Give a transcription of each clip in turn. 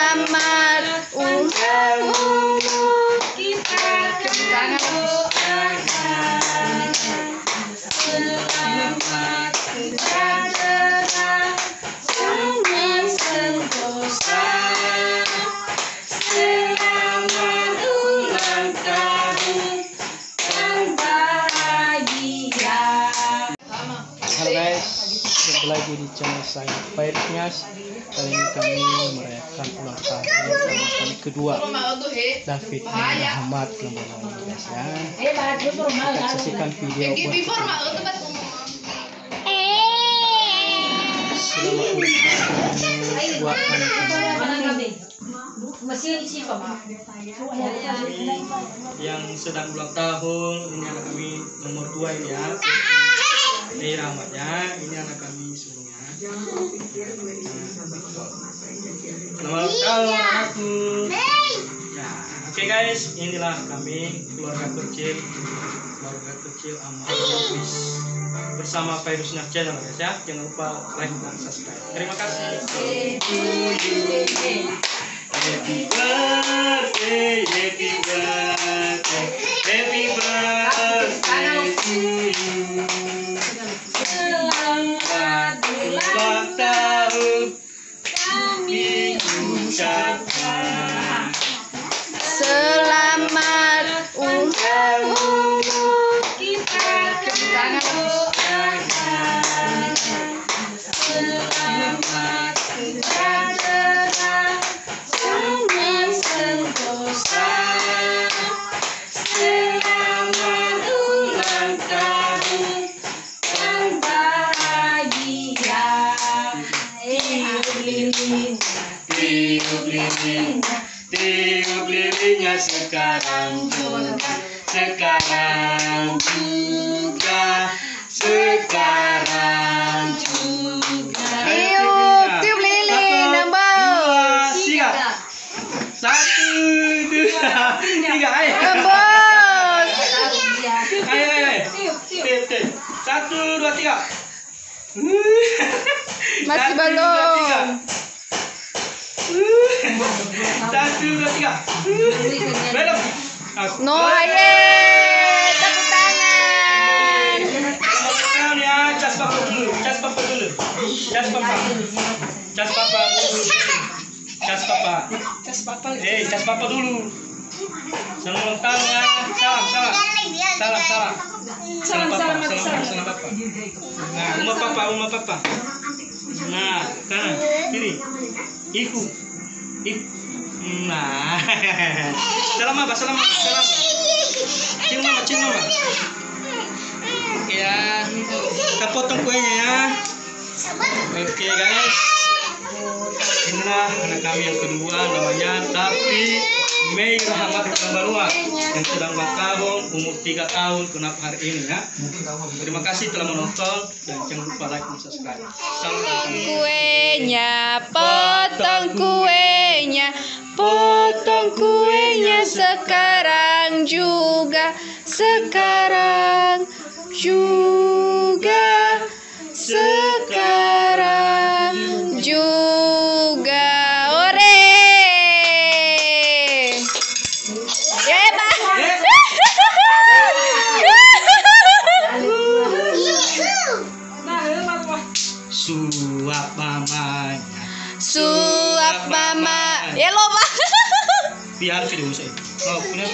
Selamat ulang umur kita berdoakan. Selamat sejahtera dengan sentosa. Selamat ulang tahun yang bahagia. Halo guys, kembali lagi di channel saya Fairnyas. Kali ini kami merayakan ulang tahun kami kedua David Muhammad Lamborghini guys ya. Kita saksikan video selamat ulang tahun buat kami yang sedang ulang tahun. Ini anak kami nomor 2 ini ya. Ini Rahmatnya, ini anak kami sebelumnya. Selamat ulang tahun anakku. Nah, oke guys, inilah kami keluarga kecil Amal Hafiz bersama Fairnyas channel guys ya. Jangan lupa like dan subscribe. Terima kasih. Happy birthday, happy birthday, happy birthday to you. Selamat ulang tahun kami ucapkan. Selamat ulang umur kita berdoakan. Selamat sejahtera dengan sentosa. Selamat ulang tahun yang bahagia. Tiup lilinnya sekarang juga. Tiup lilin nembus. 1, 2, 3, ayo. Nembus. Ayo. Tiup. 1, 2, 3. Masih belum. 1, 2, 3. Belum. No, aye. Tepuk tangan. Sekarang ya, cas papa dulu. Cas papa. Cas papa dulu. Selamat ulang tahun ya. Salam papa. Nah, rumah papa. Nah, kanan, kiri. Iku. Nah. Salam. Cium mama. Oke ya. Kita potong kuenya ya. Oke guys. Inilah anak kami yang kedua, namanya David Muhammad Lamborghini yang sedang ulang tahun, umur 3 tahun genap hari ini ya. Terima kasih telah menonton dan jangan lupa like dan subscribe. Salam. Potong kuenya sekarang juga. Ore. Ya, Pak. Suap mama. Ya lo, Pak. Biar video saya. Oh, punya.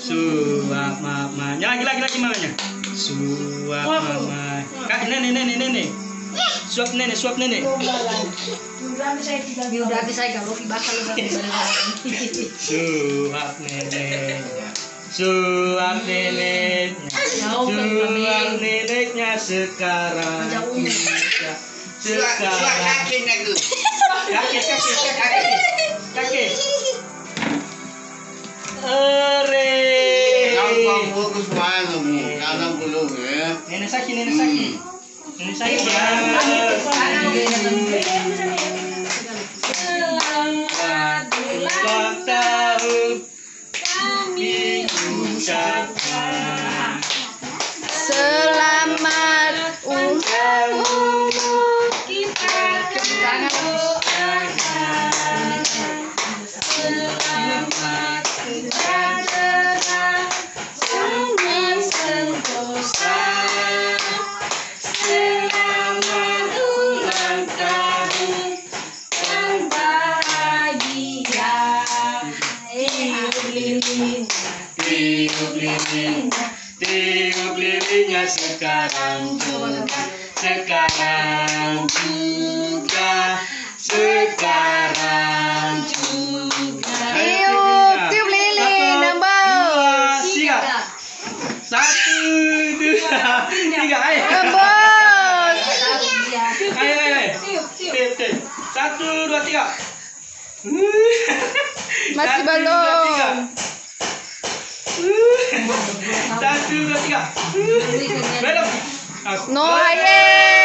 Suap mama. Lagi mamanya. Suap mama. Kak, nenek. Suap nenek. Suap nenek. Suap neneknya sekarang. Kaki. Nenek sakit. Selamat ulang tahun kami ucapkan. Selamat ulang umur kita berdoakan. tiup lilinnya sekarang juga, sekarang juga, sekarang juga. Tiup lilin, Nambos. 2, 3. 1, 2, 3, ayo. Nambos. Ayo. Tiup. 1, 2, 3. Masih 1, 2, 3. belum. 1, 2, 3. Belum. No, aye.